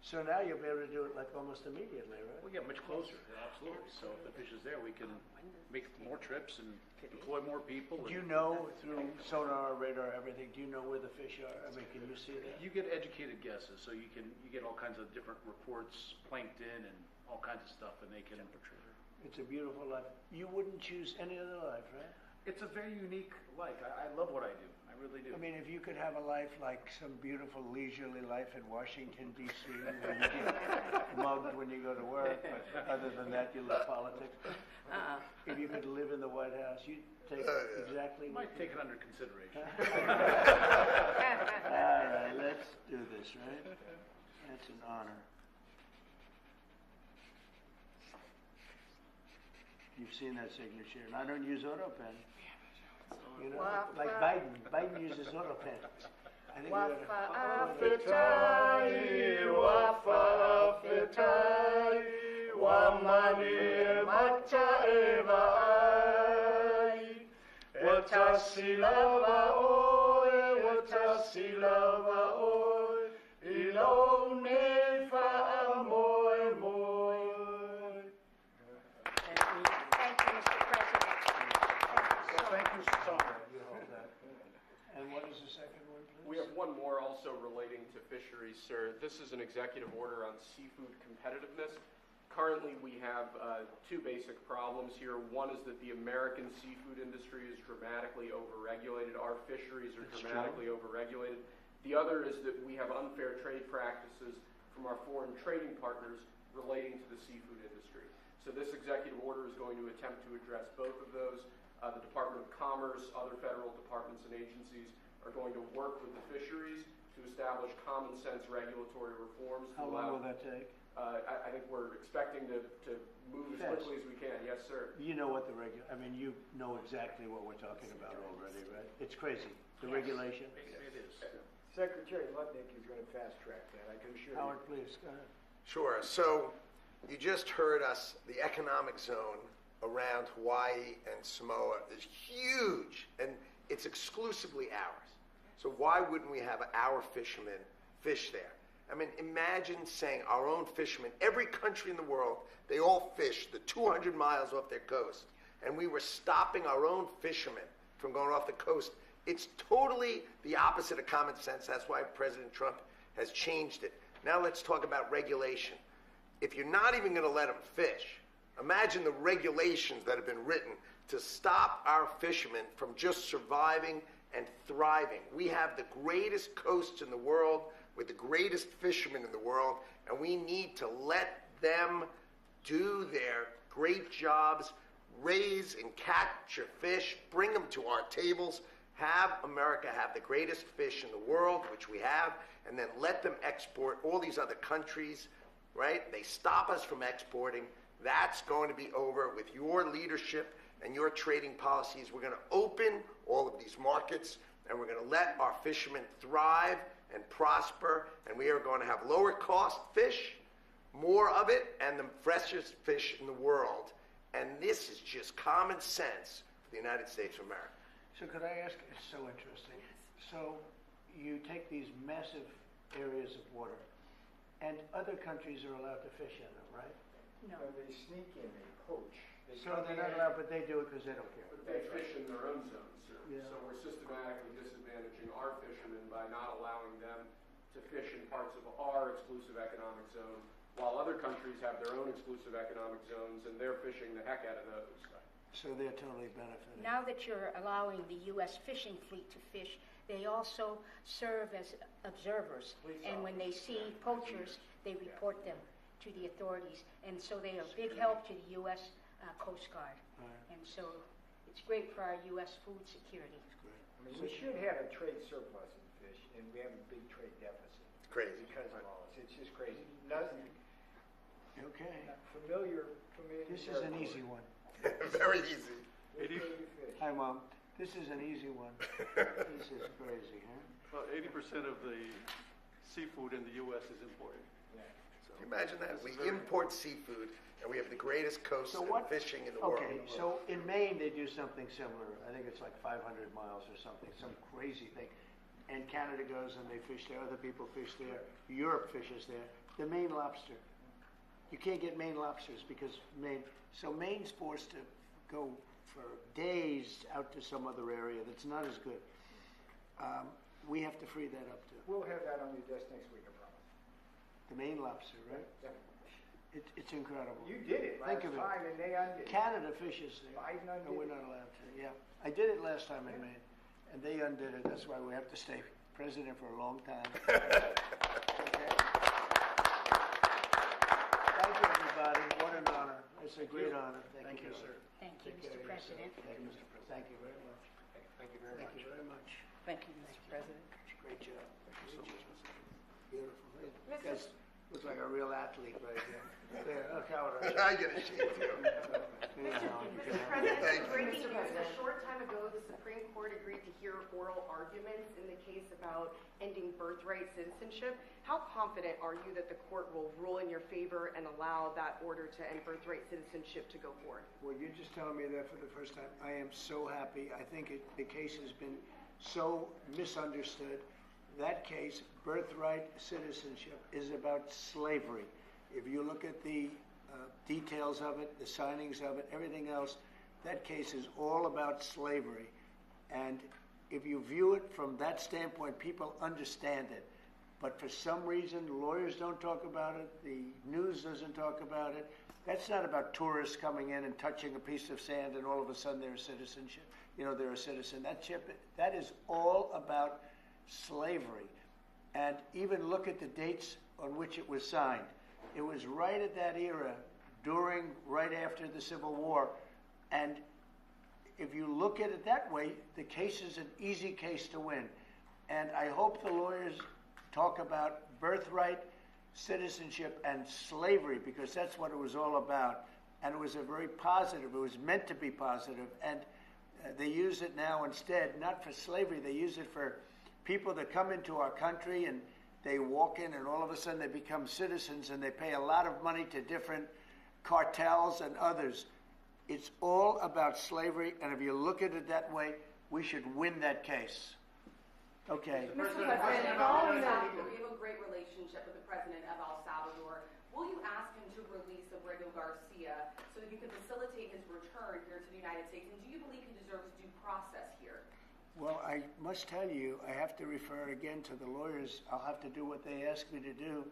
So now you'll be able to do it like almost immediately, right? We'll get much closer, absolutely. So if the fish is there, we can make more trips and deploy more people. Do you know through sonar, radar, everything, do you know where the fish are? I mean, can you see that? You get educated guesses, so you get all kinds of different reports, plankton and all kinds of stuff, and they can. It's a beautiful life. You wouldn't choose any other life, right? It's a very unique life. I love what I do. I really do. I mean, if you could have a life like some beautiful leisurely life in Washington, D.C., where you get mugged when you go to work, but other than that, you love politics. If you could live in the White House, you'd take exactly Might take it under consideration. All right, let's do this, right? That's an honor. You've seen that signature, and I don't use AutoPen. You know, like Biden. Biden uses AutoPen. I think we have one more also relating to fisheries, sir. This is an executive order on seafood competitiveness. Currently, we have two basic problems here. One is that the American seafood industry is dramatically overregulated. Our fisheries are dramatically overregulated. The other is that we have unfair trade practices from our foreign trading partners relating to the seafood industry. So this executive order is going to attempt to address both of those. The Department of Commerce, other federal departments and agencies are going to work with the fisheries to establish common sense regulatory reforms. How long will that take? I think we're expecting to move as quickly as we can. Yes, sir. You know what I mean, you know exactly what we're talking about already, right? It's crazy. The regulation. It is. Secretary Lutnick is going to fast track that, I can assure you. Howard, please, go ahead. Sure. So you just heard us, the economic zone around Hawaii and Samoa is huge, and it's exclusively ours. So why wouldn't we have our fishermen fish there? I mean, imagine saying our own fishermen, every country in the world, they all fish the 200 miles off their coast, and we were stopping our own fishermen from going off the coast. It's totally the opposite of common sense. That's why President Trump has changed it. Now let's talk about regulation. If you're not even going to let them fish, imagine the regulations that have been written to stop our fishermen from just surviving and thriving. We have the greatest coasts in the world with the greatest fishermen in the world, and we need to let them do their great jobs, raise and capture fish, bring them to our tables, have America have the greatest fish in the world, which we have, and then let them export all these other countries, right? They stop us from exporting. That's going to be over with your leadership and your trading policies. We're going to open all of these markets, and we're going to let our fishermen thrive and prosper, and we are going to have lower cost fish, more of it, and the freshest fish in the world. And this is just common sense for the United States of America. So could I ask, it's so interesting. So you take these massive areas of water, and other countries are allowed to fish in them, right? No, they sneak in, they poach. So they're not allowed, but they do it because they don't care. But they fish in their own zones, sir. Yeah. So we're systematically disadvantaging our fishermen by not allowing them to fish in parts of our exclusive economic zone, while other countries have their own exclusive economic zones, and they're fishing the heck out of those. So they're totally benefiting. Now that you're allowing the U.S. fishing fleet to fish, they also serve as observers. And when they see poachers, they report them to the authorities. And so they are a big help to the U.S. Coast Guard. Right. And so it's great for our U.S. food security. It's great. I mean, we should have a trade surplus in fish, and we have a big trade deficit. It's crazy. Because of all this. It's just crazy. Nothing. Okay. Familiar. This is an easy one. Very easy. Hi, Mom. This is an easy one. This is crazy, huh? Well, 80% of the seafood in the U.S. is imported. Can you imagine that? We import seafood, and we have the greatest coast and fishing in the world. Okay, so in Maine they do something similar. I think it's like 500 miles or something, some crazy thing. and Canada goes and they fish there, other people fish there, Europe fishes there. The Maine lobster. You can't get Maine lobsters because Maine's forced to go for days out to some other area that's not as good. We have to free that up too. We'll have that on your desk next week, I promise. The Maine lobster, right? Yeah. It's incredible. You did it last Think of it. time and they undid it. Canada fishes there. Biden undid No, we're it. not allowed to, yeah. I did it last time in Maine, and they undid it. That's why we have to stay president for a long time. Okay? Thank you, everybody. What an honor. It's a great honor. Thank you, sir. Thank you, Take care Mr. of yourself. President. Thank you, Mr. President. Thank you very much. Thank you very Thank much. you very much. Thank you, Mr. President. Great job. Beautiful. You guys look like a real athlete right here. There, look how it is. I get a sheet too. Yeah, you can have it. President, breaking news, a short time ago, the Supreme Court agreed to hear oral arguments in the case about ending birthright citizenship. How confident are you that the court will rule in your favor and allow that order to end birthright citizenship to go forward? Well, you're just telling me that for the first time. I am so happy. I think the case has been so misunderstood. That case, birthright citizenship, is about slavery. If you look at the details of it, the signings of it, everything else, that case is all about slavery. And if you view it from that standpoint, people understand it. But for some reason, lawyers don't talk about it, the news doesn't talk about it. That's not about tourists coming in and touching a piece of sand and all of a sudden they're a citizenship. They're a citizen. That is all about slavery. And even look at the dates on which it was signed. It was right at that era, right after the Civil War. And if you look at it that way, the case is an easy case to win. And I hope the lawyers talk about birthright, citizenship, and slavery, because that's what it was all about. And it was a very positive, it was meant to be positive. And they use it now instead, not for slavery, they use it for people that come into our country and they walk in and all of a sudden they become citizens and they pay a lot of money to different cartels and others. It's all about slavery, and if you look at it that way, we should win that case. Okay. Mr. President, following that, we have a great relationship with the President of El Salvador. Will you ask him to release Abrego Garcia so that you can facilitate his return here to the United States? And do you believe he deserves due process here? Well, I must tell you, I have to refer again to the lawyers. I'll have to do what they ask me to do.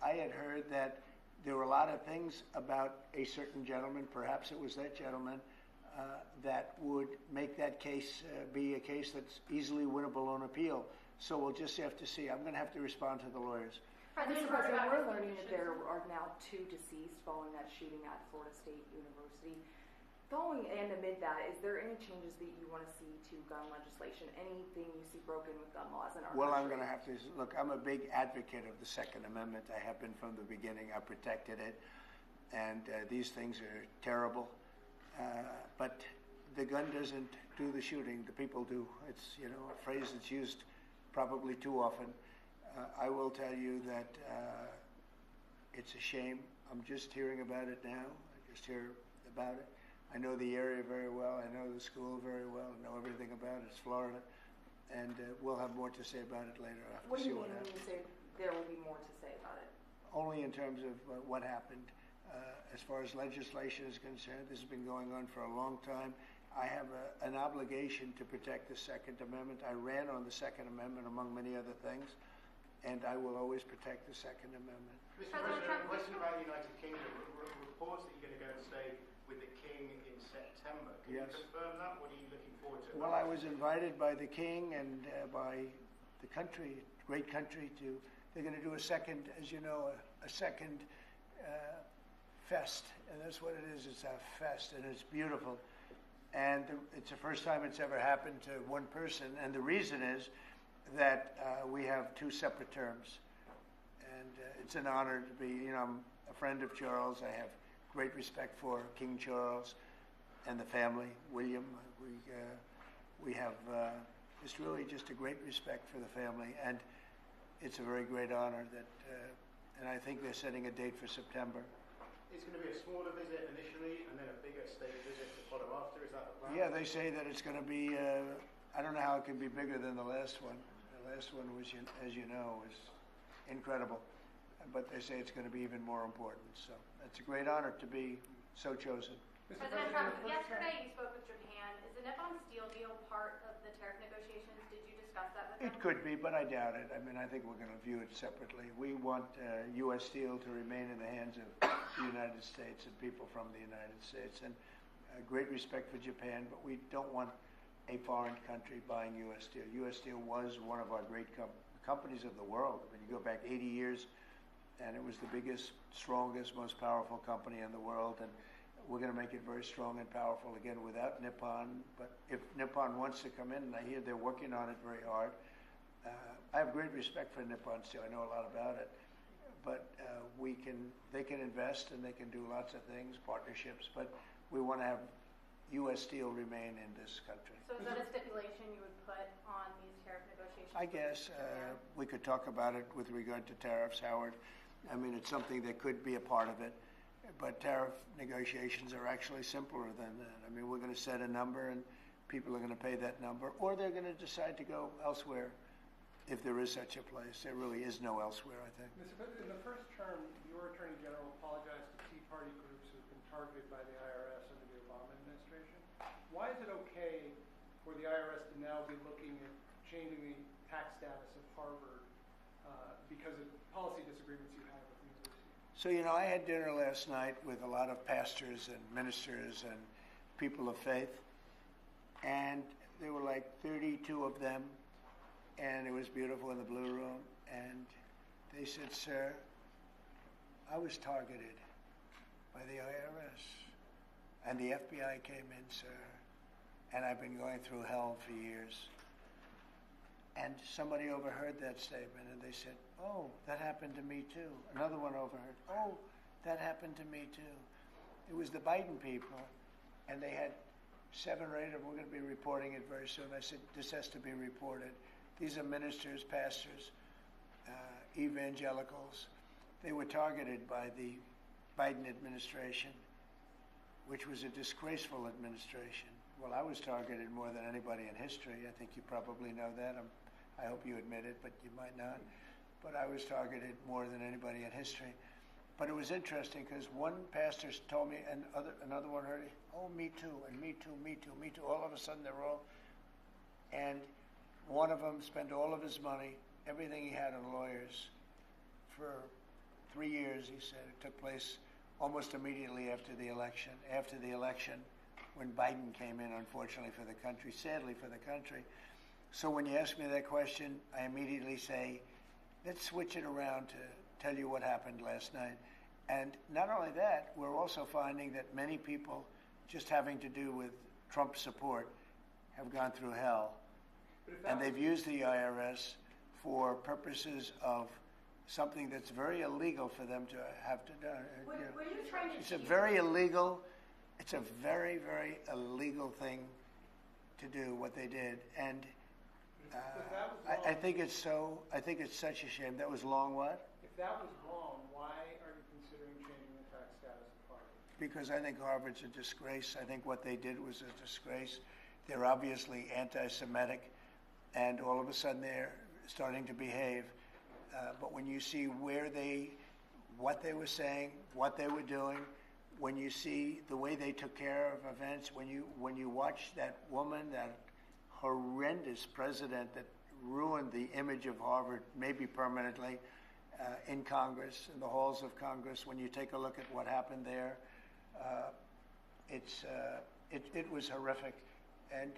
I had heard that there were a lot of things about a certain gentleman, perhaps it was that gentleman, that would make that case be a case that's easily winnable on appeal. So we'll just have to see. I'm going to have to respond to the lawyers. Mr. President, we're learning that there are now 2 deceased following that shooting at Florida State University. Following and amid that, is there any changes that you want to see to gun legislation? Anything you see broken with gun laws in our Well, country? I'm going to have to look. I'm a big advocate of the Second Amendment. I have been from the beginning. I protected it, and these things are terrible. But the gun doesn't do the shooting. The people do. It's a phrase that's used probably too often. I will tell you that it's a shame. I'm just hearing about it now. I just hear about it. I know the area very well. I know the school very well. I know everything about it. It's Florida. And we'll have more to say about it later. I have to What do see you what mean when happens. you say there will be more to say about it? Only in terms of what happened. As far as legislation is concerned, this has been going on for a long time. I have an obligation to protect the Second Amendment. I ran on the Second Amendment, among many other things, and I will always protect the Second Amendment. Mr. President, a question about the United Kingdom. Reports that you're going to go and stay with the King in September. Can Yes. you confirm that? What are you looking forward to? Well, I was invited by the King and by the country, great country, they're going to do a second, as you know, a second fest. And that's what it is. It's a fest, and it's beautiful. And it's the first time it's ever happened to one person. And the reason is that we have 2 separate terms. And it's an honor to be, I'm a friend of Charles. I have great respect for King Charles and the family, William. We have just a great respect for the family. And it's a very great honor that, and I think they're setting a date for September. It's going to be a smaller visit initially and then a bigger state visit to follow after. Is that the plan? Yeah, they say that it's going to be, I don't know how it can be bigger than the last one. last one was, as you know, was incredible. But they say it's going to be even more important. So it's a great honor to be so chosen. President Trump, yesterday you spoke with Japan. Is the Nippon Steel deal part of the tariff negotiations? Did you discuss that with them? It could be, but I doubt it. I mean, I think we're going to view it separately. We want U.S. Steel to remain in the hands of the United States and people from the United States. And great respect for Japan, but we don't want a foreign country buying U.S. Steel. U.S. Steel was one of our great companies of the world. I mean, you go back 80 years, and it was the biggest, strongest, most powerful company in the world. And we're going to make it very strong and powerful again without Nippon. But if Nippon wants to come in, and I hear they're working on it very hard, I have great respect for Nippon Steel. I know a lot about it. But they can invest and they can do lots of things, partnerships. But we want to have U.S. Steel remain in this country. So is that a stipulation you would put on these tariff negotiations? I guess we could talk about it with regard to tariffs, Howard. I mean, it's something that could be a part of it. But tariff negotiations are actually simpler than that. I mean, we're going to set a number and people are going to pay that number, or they're going to decide to go elsewhere if there is such a place. There really is no elsewhere, I think. Mr. President, in the first term, your Attorney General apologized to Tea Party groups who have been targeted by the IRS under the Obama administration. Why is it okay for the IRS to now be looking at changing the tax status of Harvard because of policy disagreements you have with the university? So, I had dinner last night with a lot of pastors and ministers and people of faith, and there were like 32 of them, and it was beautiful in the Blue Room, and they said, "Sir, I was targeted by the IRS, and the FBI came in, sir, and I've been going through hell for years." And somebody overheard that statement, and they said, "Oh, that happened to me too." Another one overheard, "Oh, that happened to me too." It was the Biden people, and they had 7 or 8 of them. We're going to be reporting it very soon. I said, this has to be reported. These are ministers, pastors, evangelicals. They were targeted by the Biden administration, which was a disgraceful administration. Well, I was targeted more than anybody in history. I think you probably know that. I hope you admit it, but you might not. But I was targeted more than anybody in history. But it was interesting because one pastor told me, and another one heard it, "Oh, me too, and me too, me too, me too." All of a sudden they're all, and one of them spent all of his money, everything he had on lawyers, for 3 years, he said. It took place almost immediately after the election. After the election, when Biden came in, unfortunately for the country, sadly for the country. So when you ask me that question, I immediately say, let's switch it around to tell you what happened last night. And not only that, we're also finding that many people just having to do with Trump support have gone through hell. And they've used the IRS for purposes of something that's very illegal for them to have to do. Were you trying to It's a very illegal, it's a very, very illegal thing to do what they did. And I think it's such a shame. That was long what? If that was wrong, why are you considering changing the tax status of Harvard? Because I think Harvard's a disgrace. I think what they did was a disgrace. They're obviously anti-Semitic, and all of a sudden they're starting to behave. But when you see what they were saying, what they were doing, when you see the way they took care of events, when you watch that woman, that horrendous president that ruined the image of Harvard, maybe permanently, in Congress, in the halls of Congress, when you take a look at what happened there, it was horrific. And,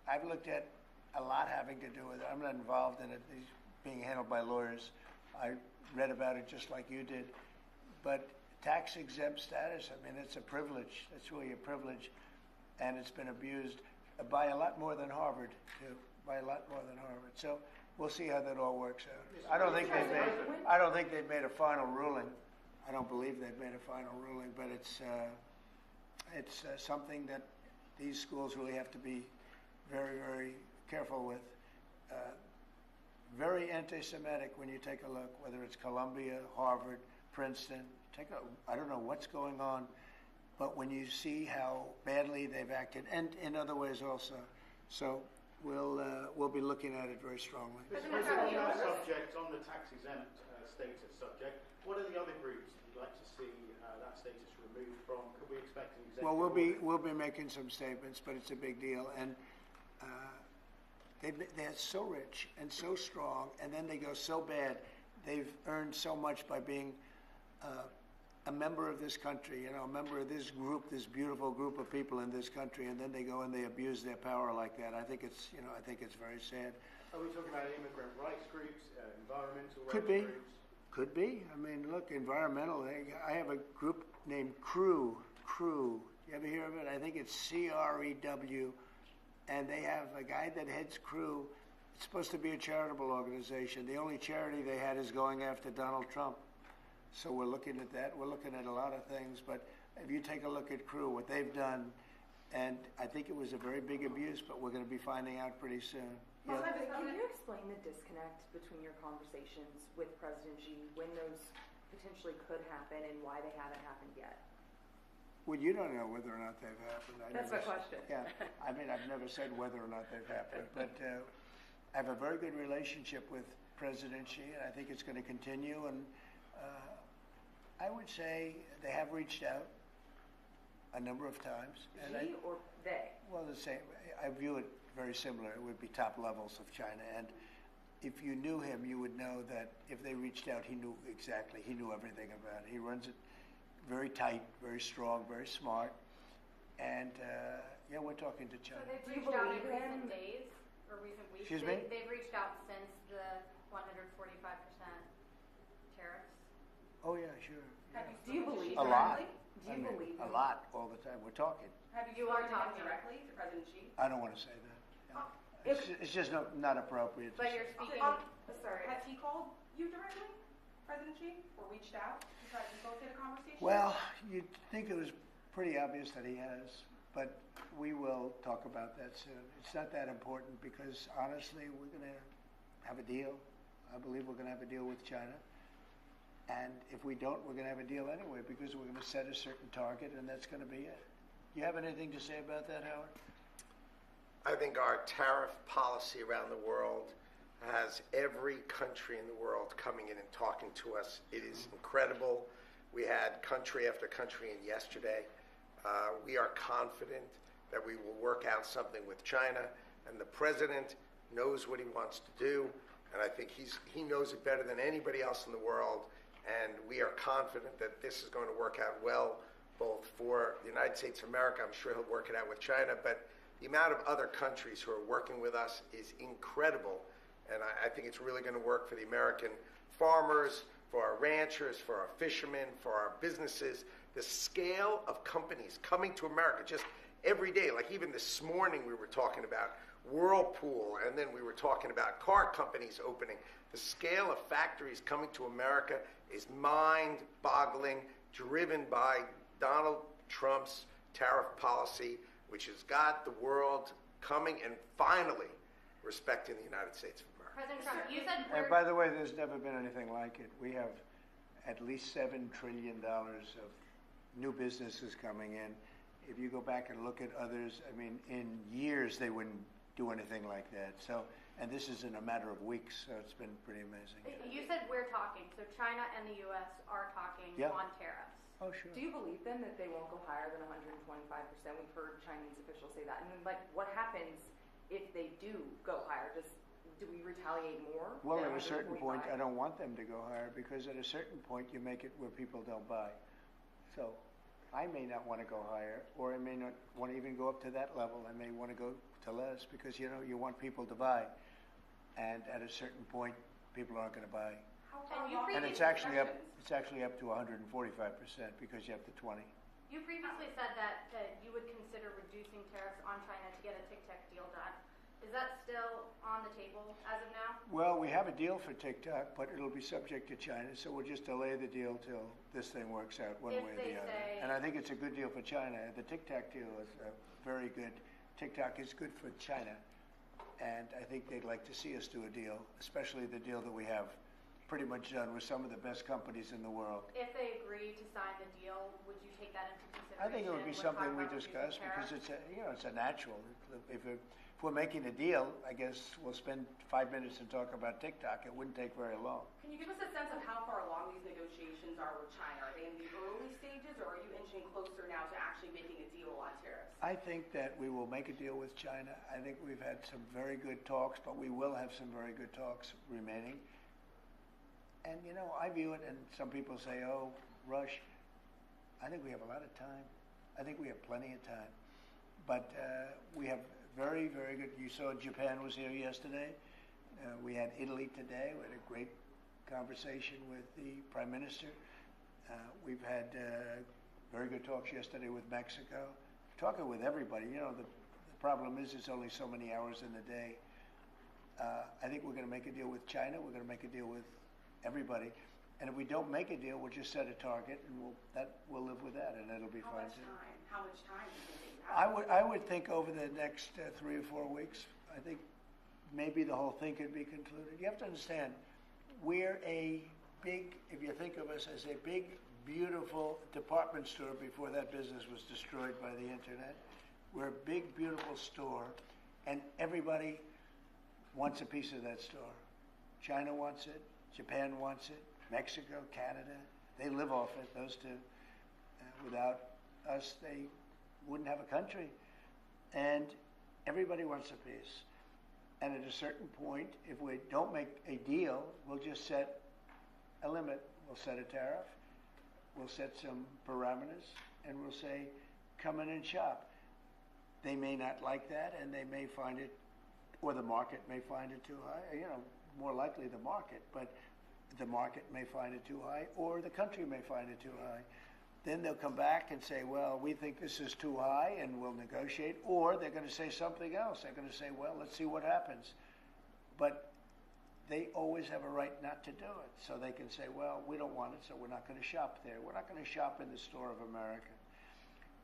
I've looked at a lot having to do with it. I'm not involved in it. It's being handled by lawyers. I read about it just like you did. But tax-exempt status, I mean, it's a privilege. It's really a privilege. And it's been abused by a lot more than Harvard, too. By a lot more than Harvard. So we'll see how that all works out. I don't think they've made a final ruling. I don't believe they've made a final ruling, but it's something that these schools really have to be very, very careful with. Very anti-Semitic when you take a look, whether it's Columbia, Harvard, Princeton. I don't know what's going on, but when you see how badly they've acted, and in other ways also. So we'll be looking at it very strongly. On that subject, on the tax exempt status subject, what are the other groups you'd like to see that status removed from? Could we expect an executive Well, order? we'll be making some statements, but it's a big deal, and they're so rich and so strong, and then they go so bad. They've earned so much by being a member of this country, a member of this group, this beautiful group of people in this country, and then they go and they abuse their power like that. I think it's very sad. Are we talking about immigrant rights groups, environmental rights Could be. groups? Could be. I mean, look, environmental. I have a group named CREW. CREW. You ever hear of it? I think it's CREW. And they have a guy that heads CREW. It's supposed to be a charitable organization. The only charity they had is going after Donald Trump. So we're looking at that. We're looking at a lot of things. But if you take a look at CREW, what they've done, and I think it was a very big abuse, but we're going to be finding out pretty soon. Yeah. Can you explain the disconnect between your conversations with President Xi, when those potentially could happen, and why they haven't happened yet? Well, you don't know whether or not they've happened. That's my question. Yeah, I mean, I've never said whether or not they've happened, but I have a very good relationship with President Xi, and I think it's going to continue. And I would say they have reached out a number of times. Xi or they? Well, the same. I view it very similar. It would be top levels of China, and if you knew him, you would know that if they reached out, he knew exactly. He knew everything about it. He runs it very tight, very strong, very smart, and yeah, we're talking to China. So they've reached out in recent days or recent weeks. Excuse me? They've reached out since the 145% tariffs. Oh yeah, sure. Do you believe a lot? Do you believe a lot all the time? We're talking. Have you spoken to him directly, to President Xi? I don't want to say that. Yeah. It's just not appropriate. But you're speaking. Sorry. Has he called you directly, President Xi, or reached out to try to facilitate a conversation? Well, you'd think it was pretty obvious that he has, but we will talk about that soon. It's not that important because honestly, we're going to have a deal. I believe we're going to have a deal with China. And if we don't, we're going to have a deal anyway because we're going to set a certain target, and that's going to be it. You have anything to say about that, Howard? I think our tariff policy around the world has every country in the world coming in and talking to us. It is incredible. We had country after country in yesterday. We are confident that we will work out something with China, and the president knows what he wants to do, and I think he knows it better than anybody else in the world, and we are confident that this is going to work out well, both for the United States of America. I'm sure he'll work it out with China, but the amount of other countries who are working with us is incredible, and I think it's really going to work for the American farmers, for our ranchers, for our fishermen, for our businesses. The scale of companies coming to America just every day, like even this morning we were talking about Whirlpool, and then we were talking about car companies opening. The scale of factories coming to America is mind-boggling, driven by Donald Trump's tariff policy, which has got the world coming and finally respecting the United States of America. President Trump, you said And by the way, there's never been anything like it. We have at least $7 trillion of new businesses coming in. If you go back and look at others, I mean, in years they wouldn't do anything like that. So, and this is in a matter of weeks, so it's been pretty amazing. You said we're talking, so China and the U.S. are talking on tariffs. Oh, sure. Do you believe then that they won't go higher than 125%? We've heard Chinese officials say that. And then, like, what happens if they do go higher? Do we retaliate more? Well, at a certain point, I don't want them to go higher because at a certain point you make it where people don't buy. So I may not want to go higher, or I may not want to even go up to that level. I may want to go to less because, you know, you want people to buy. And at a certain point, people aren't going to buy. And it's actually up to 145% because you have the 20. You previously said that you would consider reducing tariffs on China to get a TikTok deal done. Is that still on the table as of now? Well, we have a deal for TikTok, but it'll be subject to China, so we'll just delay the deal till this thing works out one way or the other. And I think it's a good deal for China. The TikTok deal is very good. TikTok is good for China, and I think they'd like to see us do a deal, especially the deal that we have pretty much done with some of the best companies in the world. If they agree to sign the deal, would you take that into consideration? I think it would be something we discuss because it's a natural. If if we're making a deal, I guess we'll spend 5 minutes and talk about TikTok. It wouldn't take very long. Can you give us a sense of how far along these negotiations are with China? Are they in the early stages, or are you inching closer now to actually making a deal on tariffs? I think that we will make a deal with China. I think we've had some very good talks, but we will have some very good talks remaining. And, you know, I view it, and some people say, oh, rush. I think we have a lot of time. I think we have plenty of time. But we have very, very good. You saw Japan was here yesterday. We had Italy today. We had a great conversation with the Prime Minister. We've had very good talks yesterday with Mexico. Talking with everybody. You know, the problem is it's only so many hours in the day. I think we're going to make a deal with China. We're going to make a deal with everybody. And if we don't make a deal, we'll just set a target, and we'll live with that, and it'll be fine too. How much time do you think you have? I would think over the next 3 or 4 weeks, I think maybe the whole thing could be concluded. You have to understand, we're a big, if you think of us as a big, beautiful department store before that business was destroyed by the internet. We're a big, beautiful store, and everybody wants a piece of that store. China wants it, Japan wants it, Mexico, Canada, they live off it, those two. Without us, they wouldn't have a country. And everybody wants a piece. And at a certain point, if we don't make a deal, we'll just set a limit. We'll set a tariff. We'll set some parameters, and we'll say, come in and shop. They may not like that, and they may find it, or the market may find it too high. You know, more likely the market, but the market may find it too high, or the country may find it too high. Then they'll come back and say, well, we think this is too high, and we'll negotiate. Or they're going to say something else. They're going to say, well, let's see what happens. But they always have a right not to do it. So they can say, well, we don't want it, so we're not going to shop there. We're not going to shop in the store of America.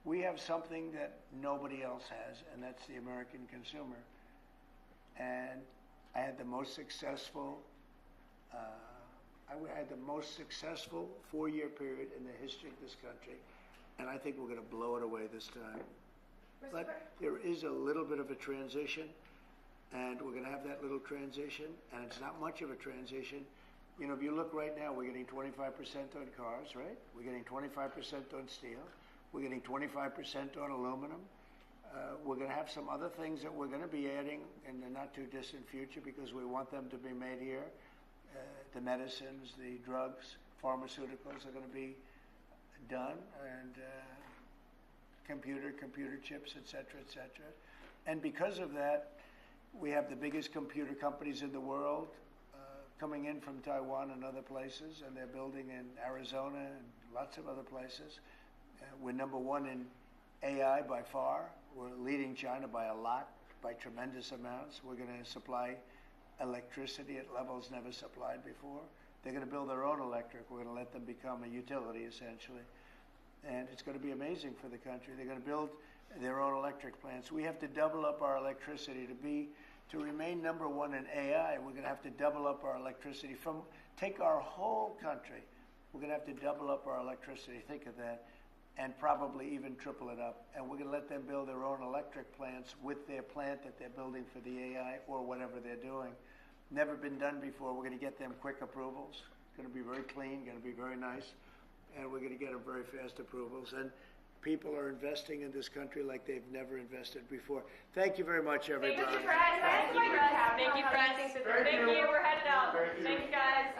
We have something that nobody else has, and that's the American consumer. And I had the most successful 4-year period in the history of this country, and I think we're going to blow it away this time. But there is a little bit of a transition, and we're going to have that little transition, and it's not much of a transition. You know, if you look right now, we're getting 25% on cars, right? We're getting 25% on steel. We're getting 25% on aluminum. We're going to have some other things that we're going to be adding in the not too distant future because we want them to be made here. The medicines, the drugs, pharmaceuticals are going to be done, and computer chips, et cetera, et cetera. And because of that, we have the biggest computer companies in the world coming in from Taiwan and other places, and they're building in Arizona and lots of other places. We're number one in AI by far. We're leading China by a lot, by tremendous amounts. We're going to supply electricity at levels never supplied before. They're going to build their own electric. We're going to let them become a utility, essentially. And it's going to be amazing for the country. They're going to build their own electric plants. We have to double up our electricity to remain number one in AI. We're going to have to double up our electricity take our whole country. We're going to have to double up our electricity. Think of that. And probably even triple it up. And we're going to let them build their own electric plants with their plant that they're building for the AI or whatever they're doing. Never been done before. We're going to get them quick approvals. It's going to be very clean, going to be very nice. And we're going to get them very fast approvals. And people are investing in this country like they've never invested before. Thank you very much, everybody. Thank you, Fred. Thank you, Fred. Thank you, Fred. Thank you. We're headed out. Thank you, guys.